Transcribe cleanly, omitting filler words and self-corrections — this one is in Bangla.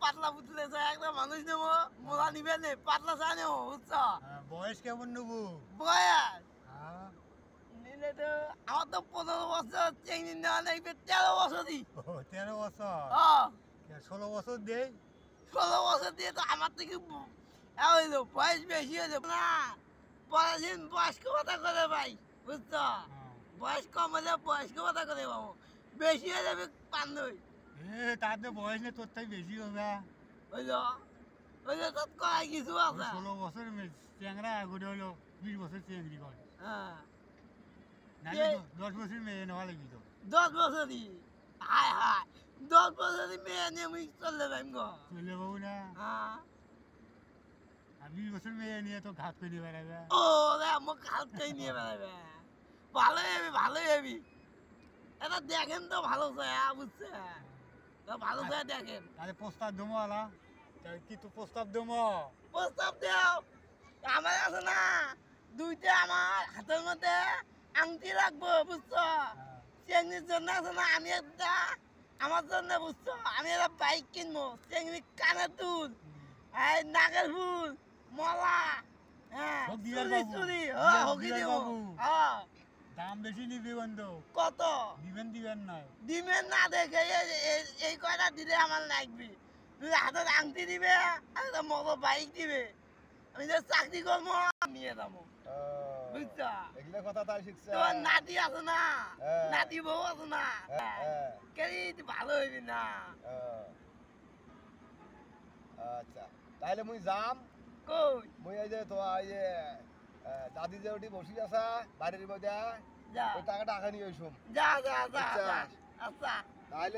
পাতলা পুতলে একটা মানুষ নেবো মোলা নিবে নে পাতলা চা নেবো বুঝছ বয়স কেমন নেবো বয়স নিলে তো আমার তো 15 বছর চেঞ্জিং নেওয়া লাগবে 13 বছর দিই 13 বছর 16 বছর দেই 16 বছর দিয়ে তো আমার থেকে হইলো বয়স বেশি হইলো না পরের বয়স্ক কথা করে ভাই বুঝছ বয়স কম হলে বয়স্ক কথা করে বাবু বেশি হয়ে যাবে পান্দই তাতে বয়স নেই তোর তাই বেশি হবে হইলো হইলো তোর কয় কিছু আছে 16 বছর চ্যাংরা আগুড়ে হলো 20 বছর চেংড়ি করে হ্যাঁ 10 বছর মেয়ে নেওয়া লাগবি তো 10 বছরই হায় হায় 10 বছরই মেয়ে নিয়ে আমি চলে যাইম গো চলে যাবো না হ্যাঁ আর 20 বছর মেয়ে নিয়ে তো ঘাত করে বেড়াবে ও রে আমার কালকেই নিয়ে বেড়াবে ভালোই হবি এটা দেখেন তো ভালো চায় বুঝছে তো ভালো চায় দেখেন তাহলে প্রস্তাব দেবো আলা কি তো প্রস্তাব দেবো প্রস্তাব দেও আমার আছে না দুইটা আমার হাতের মধ্যে আংটি রাখবো বুঝছো চেংড়ির জন্য আছে না আমি একটা আমার জন্য বুঝছো আমি একটা বাইক কিনবো চেংড়ি কানের দুল এই নাগের ফুল মলা হ্যাঁ চুরি হকি দেবো দাম বেশি নিবি বন্ধু কত দিবেন নয় দিবেন না দেখে এই কয়টা দিলে আমার লাগবে তুই হাতের আংটি দিবে আর একটা মতো বাইক দিবে আমি যে চাকরি করবো নিয়ে যাবো বুঝছো এগুলা কথা তাই শিখছে তোমার নাতি আছে না নাতি বউ আছে না কেরি ভালো হইবি না আচ্ছা তাহলে মুই যাম কই মুই এই যে তো এই যে দাদি যে ওটি বসি আছে বাড়ির মধ্যে যা ওই টাকাটা আগে নিয়ে আইসুম যা যা যা আচ্ছা তাহলে